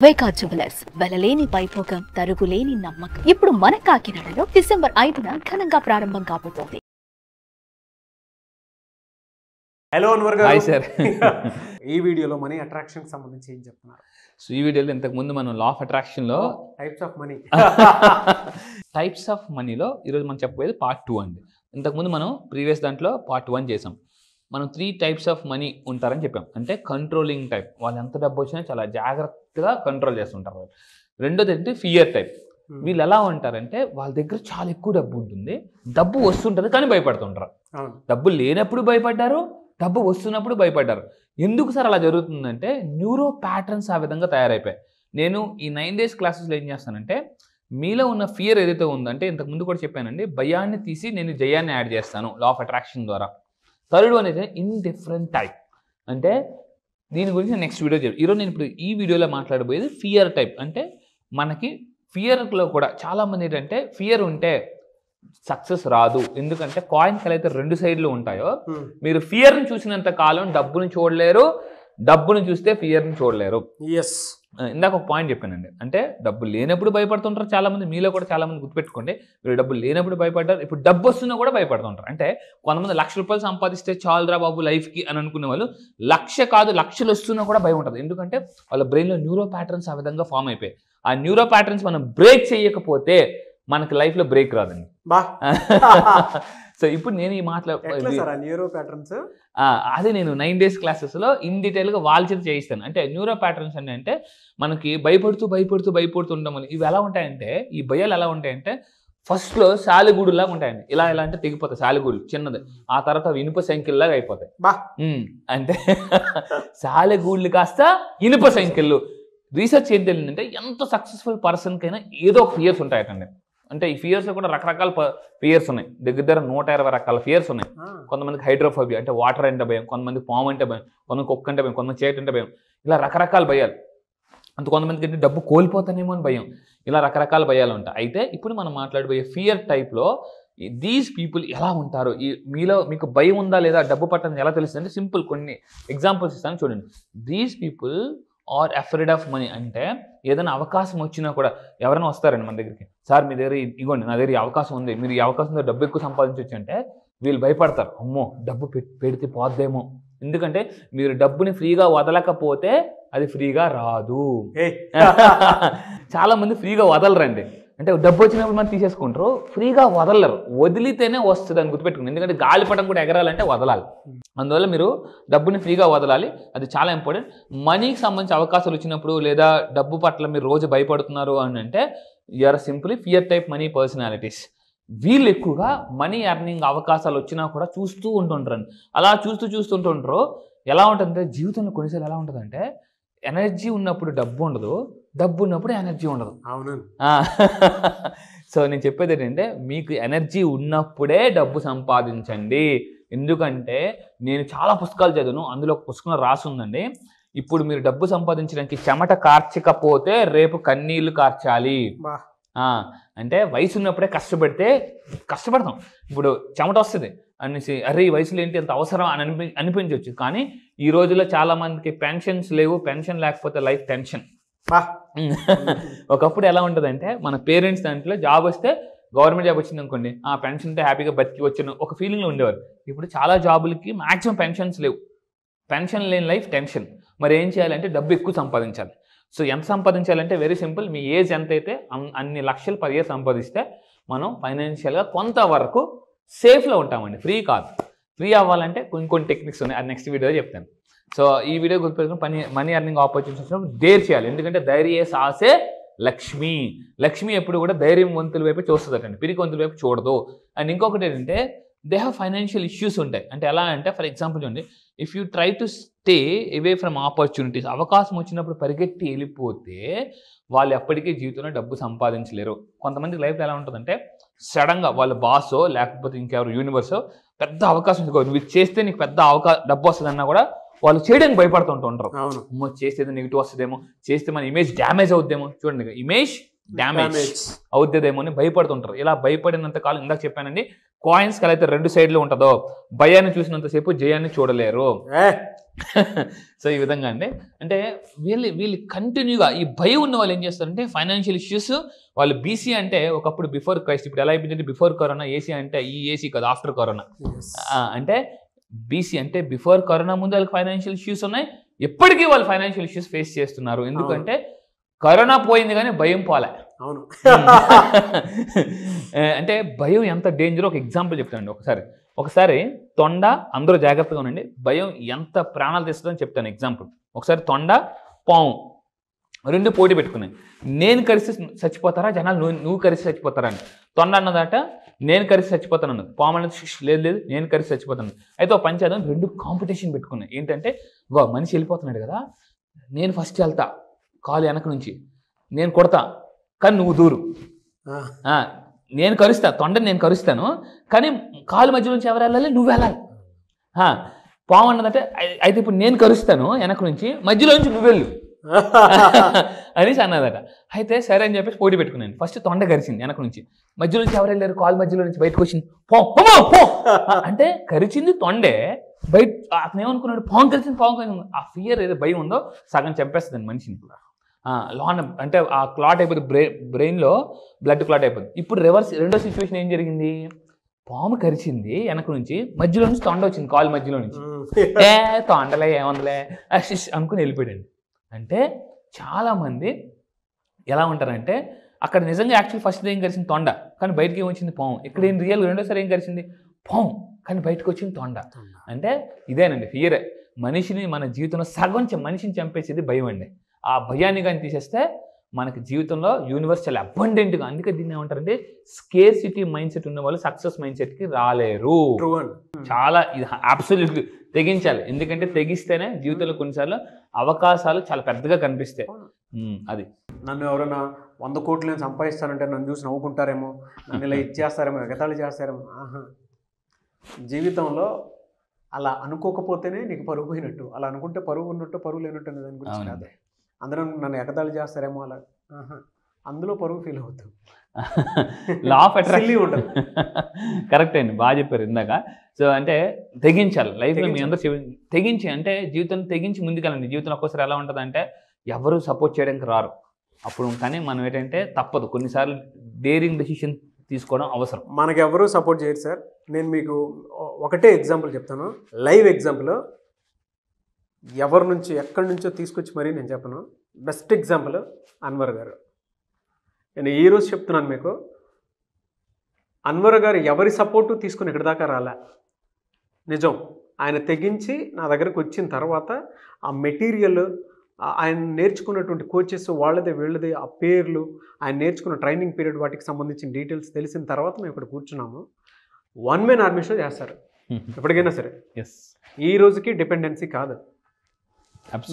వైకా jewellers వెలలేని Vaibhogam తరుగులేని నమ్మకం. ఇప్పుడు మన కాకినాడలో డిసెంబర్ 5న ఘనంగా ప్రారంభం కాబోతోంది. హలో అన్వర్ గారు. Hi sir. ఈ వీడియోలో మనీ అట్రాక్షన్ కి సంబంధించి ఏం చెప్తున్నారు? సో ఈ వీడియోలో ఇంతకు ముందు మనం లా ఆఫ్ అట్రాక్షన్లో టైప్స్ ఆఫ్ మనీలో ఈరోజు మనం చెప్పబోయేది పార్ట్ 2 అండి. ఇంతకుముందు మనం ప్రీవియస్ దాంట్లో పార్ట్ 1 చేసాం. మనం 3 టైప్స్ ఆఫ్ మనీ ఉంటారని చెప్పాం. అంటే కంట్రోలింగ్ టైప్, వాళ్ళు ఎంత డబ్బు వచ్చినా చాలా జాగ్రత్తగా కంట్రోల్ చేస్తుంటారు. రెండోది అంటే ఫియర్ టైప్. వీళ్ళు ఎలా ఉంటారంటే వాళ్ళ దగ్గర చాలా ఎక్కువ డబ్బు ఉంటుంది, డబ్బు వస్తుంటుంది కానీ భయపడుతుంటారు. డబ్బు లేనప్పుడు భయపడ్డారు, డబ్బు వస్తున్నప్పుడు భయపడ్డారు. ఎందుకు సార్ అలా జరుగుతుందంటే న్యూరో ప్యాటర్న్స్ ఆ విధంగా తయారైపోయాయి. నేను ఈ 9 days క్లాసెస్లో ఏం చేస్తానంటే మీలో ఉన్న ఫియర్ ఏదైతే ఉందంటే ఇంతకుముందు కూడా చెప్పానండి, భయాన్ని తీసి నేను జయాన్ని యాడ్ చేస్తాను లా ఆఫ్ అట్రాక్షన్ ద్వారా. థర్డ్ వన్ అయితే ఇండిఫరెంట్ టైప్. అంటే దీని గురించి నెక్స్ట్ వీడియో చెప్పి ఈరోజు నేను ఇప్పుడు ఈ వీడియోలో మాట్లాడబోయేది ఫియర్ టైప్. అంటే మనకి ఫియర్లో కూడా చాలామంది ఏంటంటే ఫియర్ ఉంటే సక్సెస్ రాదు. ఎందుకంటే కాయిన్కి ఎలా అయితే 2 సైడ్లు ఉంటాయో మీరు ఫియర్ని చూసినంత కాలం డబ్బుని చూడలేరు, డబ్బుని చూస్తే ఫియర్ని చూడలేరు. ఇందాక ఒక పాయింట్ చెప్పానండి, అంటే డబ్బు లేనప్పుడు భయపడుతుంటారు చాలామంది. మీలో కూడా చాలామంది గుర్తుపెట్టుకోండి, మీరు డబ్బు లేనప్పుడు భయపడ్డారు, ఇప్పుడు డబ్బు వస్తున్నా కూడా భయపడుతుంటారు. అంటే కొంతమంది ₹1,00,000 సంపాదిస్తే చాలురా బాబు లైఫ్కి అని అనుకునే వాళ్ళు 1,00,000 కాదు లక్షలు వస్తున్నా కూడా భయం ఉంటుంది. ఎందుకంటే వాళ్ళ బ్రెయిన్లో న్యూరో ప్యాటర్న్స్ ఆ విధంగా ఫామ్ అయిపోయాయి. ఆ న్యూరో ప్యాటర్న్స్ మనం బ్రేక్ చేయకపోతే మనకి లైఫ్లో బ్రేక్ రాదండి. సో ఇప్పుడు నేను ఈ న్యూరో ప్యాటర్న్స్ అదే నేను 9 days క్లాసెస్లో ఇన్ డీటెయిల్గా వాళ్ళ చేత చేయిస్తాను. అంటే న్యూరో ప్యాటర్న్స్ అంటే మనకి భయపడుతూ ఉండడం వల్ల ఇవి ఎలా ఉంటాయంటే, ఈ భయాలు ఎలా ఉంటాయంటే ఫస్ట్లో సాలిగూడులాగా ఉంటాయండి. ఇలా అంటే తెగిపోతాయి సాలిగూడు చిన్నది, ఆ తర్వాత ఇనుప సంఖ్యల్లాగా అయిపోతాయి. అంటే సాలిగూళ్ళు కాస్త ఇనుప సంఖ్యలు. రీసెర్చ్ ఏం తెలియదంటే ఎంత సక్సెస్ఫుల్ పర్సన్కైనా ఏదో ఫియర్స్ ఉంటాయటండి. అంటే ఈ ఫియర్స్ కూడా రకరకాల ఫియర్స్ ఉన్నాయి, దగ్గర 120 రకాల ఫియర్స్ ఉన్నాయి. కొంతమందికి హైడ్రోఫోబియా అంటే వాటర్ అంటే భయం, కొంతమంది పాము అంటే భయం, కొంతమంది కుక్క అంటే భయం, కొంతమంది చేతి అంటే భయం. ఇలా రకరకాల భయాలు. అంత కొంతమందికి అంటే డబ్బు కోల్పోతానేమో అని భయం. ఇలా రకరకాల భయాలు ఉంటాయి. అయితే ఇప్పుడు మనం మాట్లాడబోయే ఫియర్ టైప్లో దీస్ పీపుల్ ఎలా ఉంటారు, మీలో మీకు భయం ఉందా లేదా డబ్బు పట్టని ఎలా తెలుస్తుంది అంటే సింపుల్ కొన్ని ఎగ్జాంపుల్స్ ఇస్తాను చూడండి. These people are afraid of money. అంటే ఏదైనా అవకాశం వచ్చినా కూడా ఎవరైనా వస్తారండి మన దగ్గరికి, సార్ మీ దగ్గర ఇగోండి నా దగ్గర ఈ అవకాశం ఉంది, మీరు ఈ అవకాశంతో డబ్బు ఎక్కువ సంపాదించవచ్చు అంటే వీళ్ళు భయపడతారు, అమ్మో డబ్బు పెడితే పోద్దేమో. ఎందుకంటే మీరు డబ్బుని ఫ్రీగా వదలకపోతే అది ఫ్రీగా రాదు. చాలా మంది ఫ్రీగా వదలరండి. అంటే డబ్బు వచ్చినప్పుడు మనం తీసేసుకుంటారు, ఫ్రీగా వదలరు. వదిలితేనే వస్తుంది అని గుర్తుపెట్టుకోండి. ఎందుకంటే గాలిపటం కూడా ఎగరాలంటే వదలాలి. అందువల్ల మీరు డబ్బుని ఫ్రీగా వదలాలి, అది చాలా ఇంపార్టెంట్. మనీకి సంబంధించి అవకాశాలు వచ్చినప్పుడు లేదా డబ్బు పట్ల మీరు రోజు భయపడుతున్నారు అని అంటే you're simply fear type money personalities. వీళ్ళు ఎక్కువగా మనీ ఎర్నింగ్ అవకాశాలు వచ్చినా కూడా చూస్తూ ఉంటుంటారు. అలా చూస్తుంటారు. ఎలా ఉంటుందంటే జీవితంలో కొన్నిసార్లు ఎలా ఉంటుందంటే ఎనర్జీ ఉన్నప్పుడు డబ్బు ఉండదు, డబ్బు ఉన్నప్పుడు ఎనర్జీ ఉండదు. అవును. సో నేను చెప్పేది ఏంటంటే మీకు ఎనర్జీ ఉన్నప్పుడే డబ్బు సంపాదించండి. ఎందుకంటే నేను చాలా పుస్తకాలు చదివాను, అందులో ఒక పుస్తకంలో రాసి ఉందండి, ఇప్పుడు మీరు డబ్బు సంపాదించడానికి చెమట కార్చకపోతే రేపు కన్నీళ్లు కార్చాలి. అంటే వయసు ఉన్నప్పుడే కష్టపడతాం. ఇప్పుడు చెమట వస్తుంది అనేసి అరే ఈ వయసులో ఏంటి అంత అవసరం అని అనిపించవచ్చు. కానీ ఈ రోజుల్లో చాలా మందికి పెన్షన్స్ లేవు, పెన్షన్ లేకపోతే లైఫ్ టెన్షన్. ఒకప్పుడు ఎలా ఉంటుందంటే మన పేరెంట్స్ దాంట్లో జాబ్ వస్తే గవర్నమెంట్ జాబ్ వచ్చింది అనుకోండి, ఆ పెన్షన్తో హ్యాపీగా బతికి వచ్చిన ఒక ఫీలింగ్లో ఉండేవారు. ఇప్పుడు చాలా జాబులకి మ్యాక్సిమం పెన్షన్స్ లేవు, పెన్షన్ లేని లైఫ్ టెన్షన్. మరి ఏం చేయాలంటే డబ్బు ఎక్కువ సంపాదించాలి. సో ఎంత సంపాదించాలంటే వెరీ సింపుల్, మీ ఏజ్ ఎంత అయితే అన్ని లక్షలు per year సంపాదిస్తే మనం ఫైనాన్షియల్గా కొంతవరకు సేఫ్లో ఉంటామండి. ఫ్రీ కాదు. ఫ్రీ అవ్వాలంటే కొన్ని టెక్నిక్స్ ఉన్నాయి, అది నెక్స్ట్ వీడియో చెప్తాను. సో ఈ వీడియో గుర్తుపెట్టుకుని మనీ ఎర్నింగ్ ఆపర్చునిటీస్ వచ్చినప్పుడు డేర్ చేయాలి. ఎందుకంటే ధైర్యే సాహసే లక్ష్మి ఎప్పుడు కూడా ధైర్యవంతుల వైపు చూస్తుందటండి, పిరికొంతుల వైపు చూడదు. అండ్ ఇంకొకటి ఏంటంటే దే హ్యావ్ ఫైనాన్షియల్ ఇష్యూస్ ఉంటాయి. అంటే ఎలా అంటే ఫర్ ఎగ్జాంపుల్ చూడండి, if you try to stay away from opportunities, అవకాశం వచ్చినప్పుడు పరిగెత్తి వెళ్ళిపోతే వాళ్ళు ఎప్పటికీ జీవితంలో డబ్బు సంపాదించలేరు. కొంతమంది లైఫ్లో ఎలా ఉంటుందంటే సడన్గా వాళ్ళ బాసో లేకపోతే ఇంకెవరు యూనివర్సో పెద్ద అవకాశం నువ్వు చేస్తే నీకు పెద్ద డబ్బు వస్తుందన్నా కూడా వాళ్ళు చేయడానికి భయపడుతుంటారు. అమ్మో చేసేది నెగిటివ్ వస్తుందేమో, చేస్తే మన ఇమేజ్ డ్యామేజ్ అవుద్దేమో. చూడండి ఇమేజ్ డ్యామేజ్ అవుద్దేమో అని భయపడుతుంటారు. ఇలా భయపడినంత కాలం ఇందాక చెప్పానండి, కాయిన్స్ ఎలా అయితే 2 సైడ్లు ఉంటుందో భయాన్ని చూసినంతసేపు జయాన్ని చూడలేరు. సో ఈ విధంగా అండి, అంటే వీళ్ళు కంటిన్యూగా ఈ భయం ఉన్న వాళ్ళు ఏం చేస్తారంటే ఫైనాన్షియల్ ఇష్యూస్, వాళ్ళు బీసీ అంటే ఒకప్పుడు బిఫోర్ క్రైస్ట్, ఇప్పుడు ఎలా అయిపోయిందంటే బిఫోర్ కరోనా, ఏసీ అంటే ఈ ఏసీ కాదు ఆఫ్టర్ కరోనా. అంటే బీసీ అంటే బిఫోర్ కరోనా ముందు వాళ్ళకి ఫైనాన్షియల్ ఇష్యూస్ ఉన్నాయి, ఎప్పటికీ వాళ్ళు ఫైనాన్షియల్ ఇష్యూస్ ఫేస్ చేస్తున్నారు. ఎందుకంటే కరోనా పోయింది కానీ భయం పోలే. అవును. అంటే భయం ఎంత డేంజర్ ఒక ఎగ్జాంపుల్ చెప్తానండి. ఒకసారి తొండ, అందరూ జాగ్రత్తగా ఉండండి, భయం ఎంత ప్రాణాలు తీస్తుందని చెప్తాను ఎగ్జాంపుల్. ఒకసారి తొండ, పాము రెండు పోటీ పెట్టుకున్నాయి. నేను కరిసి చచ్చిపోతారా జనాలు, నువ్వు కరిసి చచ్చిపోతారా అని. తొండ అన్నదాట నేను కరిసి చచ్చిపోతాను అన్నది, పాము అన్నది లేదు నేను కరిసి చచ్చిపోతాను. అయితే ఒక పంచాయతీ రెండు కాంపిటీషన్ పెట్టుకున్నాయి. ఏంటంటే మనిషి వెళ్ళిపోతున్నాడు కదా, నేను ఫస్ట్ వెళ్తా కాలు వెనక నుంచి, నేను కొడతా కానీ నువ్వు దూరు, నేను కరుస్తా తొండని నేను కరుస్తాను కానీ కాలు మధ్య నుంచి ఎవరు వెళ్ళాలి, నువ్వు వెళ్ళాలి. పాము అన్నదంటే అయితే ఇప్పుడు నేను కరుస్తాను వెనక నుంచి, మధ్యలో నుంచి నువ్వు వెళ్ళు అనేసి అన్నదట. అయితే సరే అని చెప్పేసి పోటీ పెట్టుకున్నాను. ఫస్ట్ తొండ కరిచింది వెనక నుంచి, మధ్యలో నుంచి ఎవరు వెళ్ళారు, కాలు మధ్యలో నుంచి బయటకు వచ్చింది పో అంటే కరిచింది తొండే, బయట అతను ఏమనుకున్నాడు పాము కరిచింది. ఆ ఫియర్ ఏదో భయం ఉందో సగం చంపేస్తుంది మనిషిని. లోన అంటే ఆ క్లాట్ అయిపోతుంది, బ్రెయిన్లో బ్లడ్ క్లాట్ అయిపోతుంది. ఇప్పుడు రెండో సిచ్యువేషన్ ఏం జరిగింది, పాము కరిచింది వెనక నుంచి, మధ్యలో నుంచి తొండ వచ్చింది కాలు మధ్యలో నుంచి. తొండలే ఏముందలే అనుకుని వెళ్ళిపోయాడు. అంటే చాలామంది ఎలా ఉంటారంటే అక్కడ నిజంగా యాక్చువల్ ఫస్ట్ ఏం కరిచింది తొండ కానీ బయటకి ఏం వచ్చింది పాము. ఇక్కడ ఏం రియల్ రెండోసారి ఏం కరిచింది పాము కానీ బయటకు వచ్చింది తొండ. అంటే ఇదేనండి ఫియర్. మనిషిని మన జీవితంలో సగం మనిషిని చంపేసేది భయం అండి. ఆ భయాన్ని కానీ తీసేస్తే మనకి జీవితంలో యూనివర్స్ చాలా అబండెంట్గా, అందుకే దీన్ని ఏమంటారంటే స్కేర్సిటీ మైండ్ సెట్ ఉన్న వాళ్ళు సక్సెస్ మైండ్ సెట్కి రాలేరు. చాలా ఇది అబ్సల్యూట్లీ తెగించాలి. ఎందుకంటే తెగిస్తేనే జీవితంలో కొన్నిసార్లు అవకాశాలు చాలా పెద్దగా కనిపిస్తాయి. అది నన్ను ఎవరైనా 100 కోట్లు నేను సంపాదిస్తానంటే నన్ను చూసి నవ్వుకుంటారేమో, నన్ను ఇలా ఇచ్చేస్తారేమో, ఎగతాళి చేస్తారేమో. జీవితంలో అలా అనుకోకపోతేనే నీకు పరుగు పోయినట్టు, అలా అనుకుంటే పరుగు ఉన్నట్టు పరుగు లేనట్టు అనే దాని గురించి కాదు. అందరూ నన్ను ఎగతాళి చేస్తారేమో అలా, అందులో పరుగు ఫీల్ అవుతాం. లా ఆఫ్ అట్రాక్షన్ ఉంటుంది. కరెక్ట్ అండి, బాగా చెప్పారు ఇందాక. సో అంటే తెగించాలి లైఫ్లో, మీ అందరూ తెగించి అంటే జీవితాన్ని తెగించి ముందుకెళ్ళండి. జీవితంలో ఒక్కోసారి ఎలా ఉంటుంది అంటే ఎవరు సపోర్ట్ చేయడానికి రారు, అప్పుడు కానీ మనం ఏంటంటే తప్పదు, కొన్నిసార్లు డేరింగ్ డెసిషన్ తీసుకోవడం అవసరం. మనకు ఎవరు సపోర్ట్ చేయరు సార్. నేను మీకు ఒకటే ఎగ్జాంపుల్ చెప్తాను, లైవ్ ఎగ్జాంపుల్, ఎవరి నుంచి ఎక్కడి నుంచో తీసుకొచ్చి మరీ నేను చెప్పను. బెస్ట్ ఎగ్జాంపుల్ అన్వర్ గారు. నేను ఈరోజు చెప్తున్నాను మీకు, అన్వర్ గారు ఎవరి సపోర్టు తీసుకుని ఇక్కడ దాకా రాలే. నిజం, ఆయన తెగించి నా దగ్గరకు వచ్చిన తర్వాత ఆ మెటీరియల్, ఆయన నేర్చుకున్నటువంటి కోచెస్ వాళ్ళదే వీళ్ళదే, ఆ పేర్లు, ఆయన నేర్చుకున్న ట్రైనింగ్ పీరియడ్ వాటికి సంబంధించిన డీటెయిల్స్ తెలిసిన తర్వాత మేము ఇక్కడ కూర్చున్నాము. వన్ మ్యాన్ ఆర్మీ షో చేస్తారు ఎప్పటికైనా సరే. ఈ రోజుకి డిపెండెన్సీ కాదు.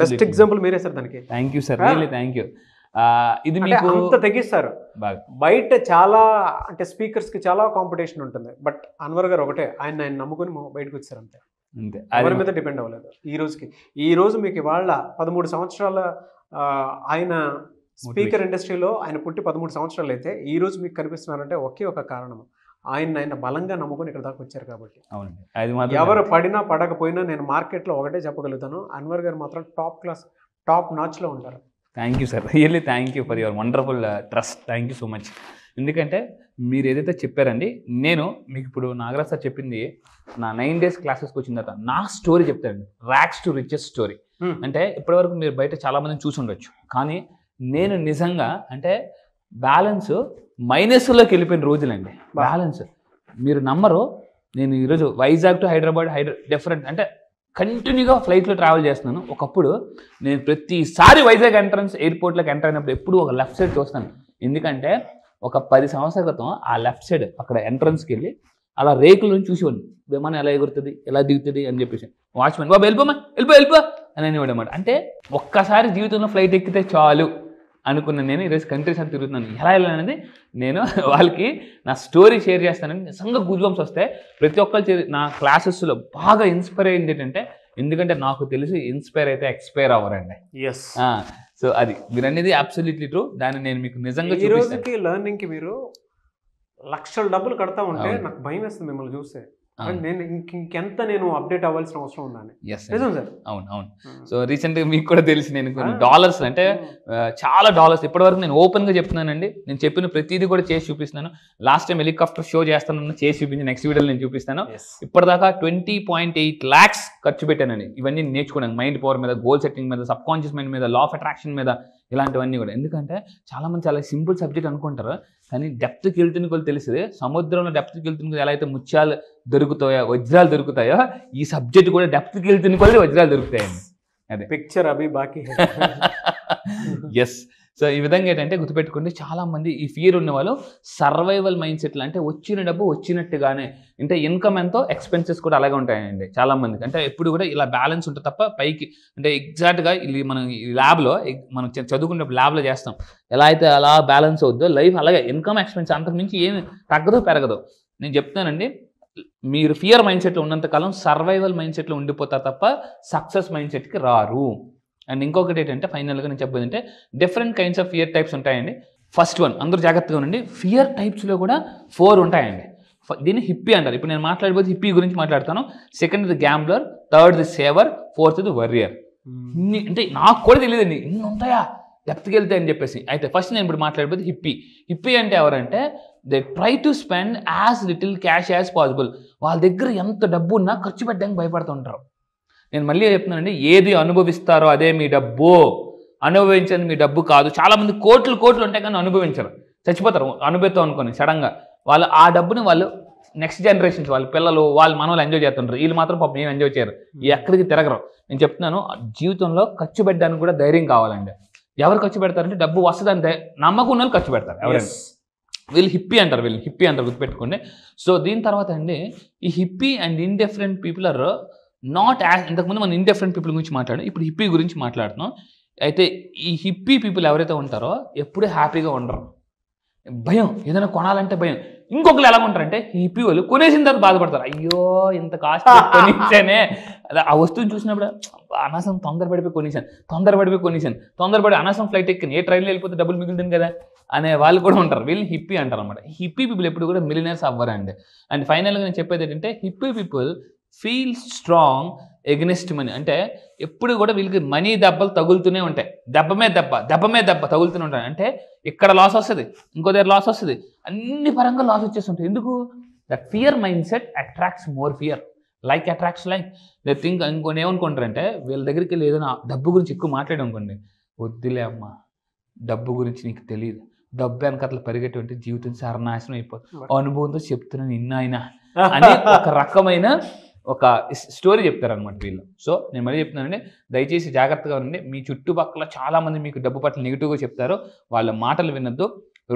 బెస్ట్ ఎగ్జాంపుల్ మీరే సార్ దానికి. Thank you sir, really thank you. ఇది మీకు అంత తెగిస్తారు. బయట చాలా అంటే స్పీకర్స్కి చాలా కాంపిటీషన్ ఉంటుంది, బట్ అన్వర్ గారు ఒకటే, ఆయన నమ్ముకొని బయటకు వచ్చారు అంతే. ఎవరి మీద డిపెండ్ అవ్వలేదు. ఈ రోజు మీకు ఇవాళ 13 సంవత్సరాల ఆయన స్పీకర్ ఇండస్ట్రీలో ఆయన పుట్టి 13 సంవత్సరాలు అయితే ఈ రోజు మీకు కనిపిస్తున్నారంటే ఒకే ఒక కారణం, ఆయన బలంగా నమ్ముకొని ఇక్కడ దాకా వచ్చారు కాబట్టి. ఎవరు పడినా పడకపోయినా నేను మార్కెట్లో ఒకటే చెప్పగలుగుతాను, అన్వర్ గారు మాత్రం టాప్ నాచ్లో ఉంటారు. Thank you sir, really thank you for your wonderful trust. Thank you so much. ఎందుకంటే మీరు ఏదైతే చెప్పారండి, నేను మీకు ఇప్పుడు నాగరాజ్ సార్ చెప్పింది నా 9 days క్లాసెస్కి వచ్చిన తర్వాత నా స్టోరీ చెప్తానండి, ర్యాక్స్ టు రిచెస్ స్టోరీ. అంటే ఇప్పటివరకు మీరు బయట చాలామందిని చూసి ఉండొచ్చు, కానీ నేను నిజంగా అంటే బ్యాలెన్స్ మైనస్లోకి వెళ్ళిపోయిన రోజులండి. బ్యాలెన్స్ మీరు నమ్మరు, నేను ఈరోజు వైజాగ్ టు హైదరాబాద్ డిఫరెంట్ అంటే కంటిన్యూగా ఫ్లైట్లో ట్రావెల్ చేస్తున్నాను. ఒకప్పుడు నేను ప్రతిసారి వైజాగ్ ఎయిర్పోర్ట్లోకి ఎంటర్ అయినప్పుడు ఎప్పుడు ఒక లెఫ్ట్ సైడ్ చూస్తాను. ఎందుకంటే ఒక 10 సంవత్సరాల క్రితం ఆ లెఫ్ట్ సైడ్ అక్కడ ఎంట్రన్స్కి వెళ్ళి అలా రేకుల నుంచి చూసేవాడిని, విమానం ఎలా ఎగురుతుంది ఎలా దిగుతుంది అని చెప్పేసి. వాచ్మెన్ బాబు వెళ్ళిపో అని అనేవాడు అన్నమాట. అంటే ఒక్కసారి జీవితంలో ఫ్లైట్ ఎక్కితే చాలు అనుకున్నాను. నేను ఈరోజు కంట్రీస్ అని తిరుగుతున్నాను. ఎలా వెళ్ళాలనేది నేను వాళ్ళకి నా స్టోరీ షేర్ చేస్తానని నిజంగా గూజ్బంప్స్ వస్తాయి. ప్రతి ఒక్కరు నా క్లాసెస్లో బాగా ఇన్స్పైర్ అయింది ఏంటంటే, ఎందుకంటే నాకు తెలిసి ఇన్స్పైర్ అయితే ఎక్స్పైర్ అవ్వరండి. సో అది మీరు అనేది అబ్సల్యూట్లీ ట్రూ. దాన్ని నేను మీకు నిజంగా ఈ రోజుకి లెర్నింగ్కి మీరు లక్షల డబ్బులు కడతా ఉంటే నాకు భయం వేస్తుంది మిమ్మల్ని చూస్తే. నేను ఇంకెంత నేను అప్డేట్ అవ్వాల్సిన అవసరం ఉందని. ఎస్ నిజం సార్. అవును. సో రీసెంట్గా మీకు కూడా తెలిసి నేను కొన్ని డాలర్స్ అంటే చాలా డాలర్స్ ఇప్పటివరకు నేను ఓపెన్గా చెప్తున్నానండి. నేను చెప్పిన ప్రతిదీ కూడా చేసి చూపిస్తున్నాను. లాస్ట్ టైం హెలికాప్టర్ షో చేస్తానన్నా చేసి చూపించి నెక్స్ట్ వీడియోలో నేను చూపిస్తాను. ఇప్పటిదాకా 20.8 lakhs ఖర్చు పెట్టానండి ఇవన్నీ నేర్చుకోవడానికి. మైండ్ పవర్ మీద, గోల్ సెట్టింగ్ మీద, సబ్ కాన్షియస్ మైండ్ మీద, లా ఆఫ్ అట్రాక్షన్ మీద, ఇలాంటివన్నీ కూడా. ఎందుకంటే చాలామంది చాలా సింపుల్ సబ్జెక్ట్ అనుకుంటారు, కానీ డెప్త్కి వెళ్తున్న కొలు తెలిసింది. సముద్రంలో డెప్త్కి వెళ్తున్న ఎలా అయితే ముత్యాలు దొరుకుతాయో, వజ్రాలు దొరుకుతాయో, ఈ సబ్జెక్ట్ కూడా డెప్త్కి వెళ్తున్న కొలు వజ్రాలు దొరుకుతాయండి. అదే పిక్చర్ అభి బాకీ. ఎస్. సో ఈ విధంగా ఏంటంటే గుర్తుపెట్టుకోండి, చాలామంది ఈ ఫియర్ ఉన్న వాళ్ళు సర్వైవల్ మైండ్ సెట్లు అంటే వచ్చిన డబ్బు వచ్చినట్టుగానే, అంటే ఇన్కమ్ ఎంతో ఎక్స్పెన్సెస్ కూడా అలాగే ఉంటాయండి చాలామందికి. అంటే ఎప్పుడు కూడా ఇలా బ్యాలెన్స్ ఉంటుంది తప్ప పైకి అంటే ఎగ్జాక్ట్గా ఇది మనం ఈ ల్యాబ్లో మనం చదువుకున్నప్పుడు ల్యాబ్లో చేస్తాం ఎలా అయితే అలా బ్యాలెన్స్ అవుద్దో లైఫ్ అలాగే ఇన్కమ్ ఎక్స్పెన్స్ అంతకుమించి ఏమి తగ్గదో పెరగదు. నేను చెప్తానండి, మీరు ఫియర్ మైండ్ సెట్లో ఉన్నంతకాలం సర్వైవల్ మైండ్ సెట్లో ఉండిపోతారు తప్ప సక్సెస్ మైండ్ సెట్కి రారు. అండ్ ఇంకొకటి ఏంటంటే ఫైనల్గా నేను చెప్పేది అంటే different kinds of fear types ఉంటాయండి. ఫస్ట్ వన్, అందరూ జాగ్రత్తగా ఉండండి, ఫియర్ టైప్స్లో కూడా 4 ఉంటాయండి. దీన్ని హిప్పీ అంటారు. ఇప్పుడు నేను మాట్లాడిపోతే హిప్పీ గురించి మాట్లాడతాను. Second the gambler, third the saver, fourth the warrior. ఇన్ని అంటే నాకు కూడా తెలియదండి ఇన్ని ఉంటాయా డెప్త్కి వెళ్తే అని చెప్పేసి. అయితే ఫస్ట్ నేను ఇప్పుడు మాట్లాడిపోతే హిప్పీ. హిప్పీ అంటే ఎవరంటే they try to spend as little cash as possible. వాళ్ళ దగ్గర ఎంత డబ్బు ఉన్నా ఖర్చు పెట్టడానికి భయపడుతుంటారు. నేను మళ్ళీ చెప్తున్నానండి, ఏది అనుభవిస్తారో అదే మీ డబ్బు, అనుభవించని మీ డబ్బు కాదు. చాలామంది కోట్లు ఉంటాయి కానీ అనుభవించరు, చచ్చిపోతారు అనుభవిస్తాం అనుకోని సడన్గా. వాళ్ళు ఆ డబ్బుని వాళ్ళు నెక్స్ట్ జనరేషన్స్ వాళ్ళ పిల్లలు వాళ్ళ మనవాళ్ళు ఎంజాయ్ చేస్తుంటారు. వీళ్ళు మాత్రం పాపం ఏం ఎంజాయ్ చేయరు, ఎక్కడికి తిరగరు. నేను చెప్తున్నాను, జీవితంలో ఖర్చు పెట్టడానికి కూడా ధైర్యం కావాలండి. ఎవరు ఖర్చు పెడతారంటే డబ్బు వస్తుందంటే నమ్మకం ఉన్న వాళ్ళు ఖర్చు పెడతారు. ఎవరైనా వీళ్ళు హిప్పీ అంటారు, గుర్తుపెట్టుకోండి. సో దీని తర్వాత అండి ఈ hippie and indifferent people are not as, ఇంతకుముందు మనం ఇండిఫరెంట్ పీపుల్ గురించి మాట్లాడాం, ఇప్పుడు హిప్పీ గురించి మాట్లాడుతున్నాం. అయితే ఈ హిప్పీ పీపుల్ ఎవరైతే ఉంటారో ఎప్పుడూ హ్యాపీగా ఉండరు. భయం, ఏదైనా కొనాలంటే భయం. ఇంకొకరు ఎలా ఉంటారంటే హిప్పీ వాళ్ళు కొనేసిన తర్వాత బాధపడతారు, అయ్యో ఇంత కాస్ట్ కొనిచ్చానే. ఆ వస్తువుని చూసినప్పుడు అనవసరం తొందరపడిపోయి అనవసరం ఫ్లైట్ ఎక్కిన ఏ ట్రైన్లో వెళ్ళిపోతే డబ్బులు మిగులుతుంది కదా అనే వాళ్ళు కూడా ఉంటారు. వీళ్ళు హిప్పీ అంటారు అనమాట. హిప్పీ పీపుల్ ఎప్పుడు కూడా మిలియనర్స్ అవ్వరండి. అండ్ ఫైనల్గా నేను చెప్పేది ఏంటంటే hippie people feel strong against money. అంటే ఎప్పుడు కూడా వీళ్ళకి మనీ దెబ్బలు తగులుతూనే ఉంటాయి, దెబ్బ మీద దెబ్బ తగులుతూనే ఉంటాయి. అంటే ఇక్కడ లాస్ వస్తుంది, ఇంకో దగ్గర లాస్ వస్తుంది, అన్ని పరంగా లాస్ వచ్చేస్తుంటాయి. ఎందుకు? That fear mind set attracts more fear, like attracts like. They think ఇంకొని ఏమనుకుంటారంటే వీళ్ళ దగ్గరికి వెళ్ళి ఏదైనా డబ్బు గురించి ఎక్కువ మాట్లాడనుకోండి, వద్దులే అమ్మా డబ్బు గురించి నీకు తెలియదు, డబ్బు వెనకట్ల పరిగెట్టు జీవితం సర్వనాశనం అయిపోతుంది, అనుభవంతో చెప్తున్నాను నిన్న అని ఒక రకమైన ఒక స్టోరీ చెప్తారనమాట వీళ్ళు. సో నేను మళ్ళీ చెప్తున్నానండి, దయచేసి జాగ్రత్తగా ఉండండి. మీ చుట్టుపక్కల చాలామంది మీకు డబ్బు పట్ల నెగిటివ్గా చెప్తారు, వాళ్ళ మాటలు వినొద్దు.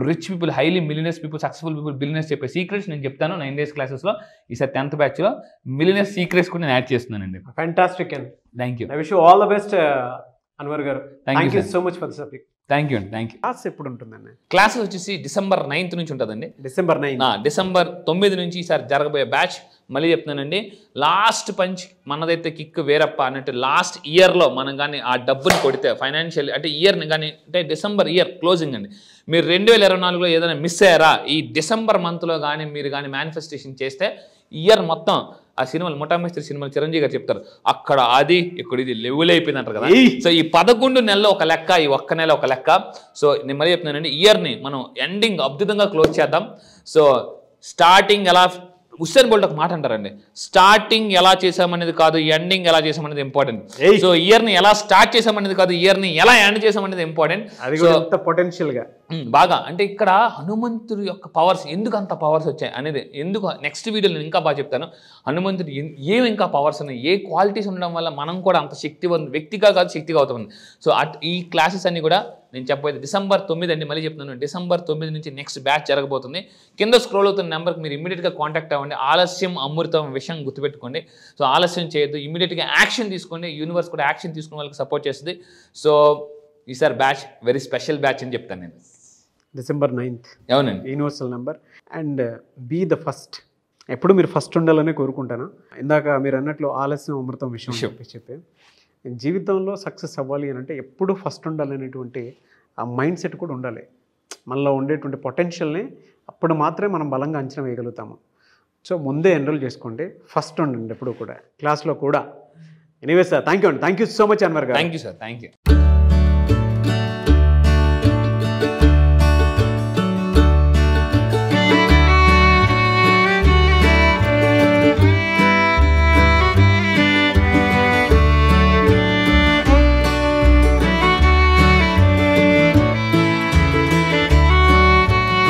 Rich people, highly millionaires people, successful people, billionaires చెప్పే సీక్రెట్స్ నేను చెప్తాను 9 days క్లాసెస్లో. ఈసారి 10th బ్యాచ్లో మిలియనర్స్ సీక్రెట్స్ కూడా నేను యాడ్ చేస్తున్నానండి. Fantastic and thank you. I wish you all the best Anwar garu. Thank you so much for the subject. Thank you. Class ఎప్పుడు ఉంటుందండి? క్లాస్ వచ్చేసి December 9th నుంచి ఉంటుందండి. December 9 నుంచి ఈసారి జరగబోయే బ్యాచ్. మళ్ళీ చెప్తున్నానండి, లాస్ట్ పంచ్ మనదైతే కిక్ వేరప్ప అన్నట్టు. లాస్ట్ ఇయర్లో మనం కానీ ఆ డబ్బుని కొడితే ఫైనాన్షియల్ అంటే ఇయర్ని కానీ అంటే డిసెంబర్ ఇయర్ క్లోజింగ్ అండి, మీరు 2024లో ఏదైనా మిస్ అయ్యారా, ఈ డిసెంబర్ మంత్లో కానీ మీరు కానీ మేనిఫెస్టేషన్ చేస్తే ఇయర్ మొత్తం ఆ సినిమాలు ముఠామేస్త్రి సినిమాలు చిరంజీవి గారు చెప్తారు, అక్కడ అది ఇక్కడ ఇది లెవెల్ అయిపోయింది అంటారు కదా. సో ఈ 11 నెలలు ఒక లెక్క, ఈ ఒక్క నెల ఒక లెక్క. సో నేను మరీ చెప్తున్నానండి, ఇయర్ని మనం ఎండింగ్ అద్భుతంగా క్లోజ్ చేద్దాం. సో స్టార్టింగ్ ఎలా ఉస్సేన్ బోల్ట్ ఒక మాట అంటారండి, స్టార్టింగ్ ఎలా చేసామనేది కాదు, ఎండింగ్ ఎలా చేసామనేది ఇంపార్టెంట్. సో ఇయర్ని ఎలా స్టార్ట్ చేసామనేది కాదు, ఇయర్ని ఎలా ఎండ్ చేసామనేది ఇంపార్టెంట్. అది కూడా ఎంత పొటెన్షియల్గా బాగా అంటే ఇక్కడ హనుమంతుడి యొక్క పవర్స్ ఎందుకు అంత పవర్స్ వచ్చాయి అనేది ఎందుకు నెక్స్ట్ వీడియోలో నేను ఇంకా బాగా చెప్తాను. హనుమంతుడు ఏమి ఇంకా పవర్స్ ఉన్నాయి, ఏ క్వాలిటీస్ ఉండడం వల్ల మనం కూడా అంత శక్తివంత వ్యక్తిగా కాదు శక్తిగా అవుతుంది. సో ఈ క్లాసెస్ అన్ని కూడా నేను చెప్పబోయేది December 9 అండి. మళ్ళీ చెప్తున్నాను, December 9 నుంచి నెక్స్ట్ బ్యాచ్ జరగబోతుంది. కింద స్క్రోల్ అవుతున్న నెంబర్కి మీరు ఇమీడియట్గా కాంటాక్ట్ అవ్వండి. ఆలస్యం అమృతం విషయం గుర్తుపెట్టుకోండి. సో ఆలస్యం చేయొద్దు, ఇమీడియట్గా యాక్షన్ తీసుకోండి. యూనివర్స్ కూడా యాక్షన్ తీసుకునే వాళ్ళకి సపోర్ట్ చేస్తుంది. సో ఈసారి బ్యాచ్ వెరీ స్పెషల్ బ్యాచ్ అని చెప్తాను నేను. December 9th అవునండి, universal number. And be the first. ఎప్పుడు మీరు ఫస్ట్ ఉండాలనే కోరుకుంటాను. ఇందాక మీరు అన్నట్లు ఆలస్యం అమృతం విషయం చెప్పి జీవితంలో సక్సెస్ అవ్వాలి అని అంటే ఎప్పుడు ఫస్ట్ ఉండాలనేటువంటి ఆ మైండ్ సెట్ కూడా ఉండాలి. మనలో ఉండేటువంటి పొటెన్షియల్ని అప్పుడు మాత్రమే మనం బలంగా అంచనా వేయగలుగుతాము. సో ముందే ఎన్రోల్ చేసుకోండి, ఫస్ట్ ఉండండి ఎప్పుడు కూడా క్లాస్లో కూడా. ఎనీవే సార్, థ్యాంక్ యూ అండి, thank you so much Anwar garu. Thank you sir, thank you.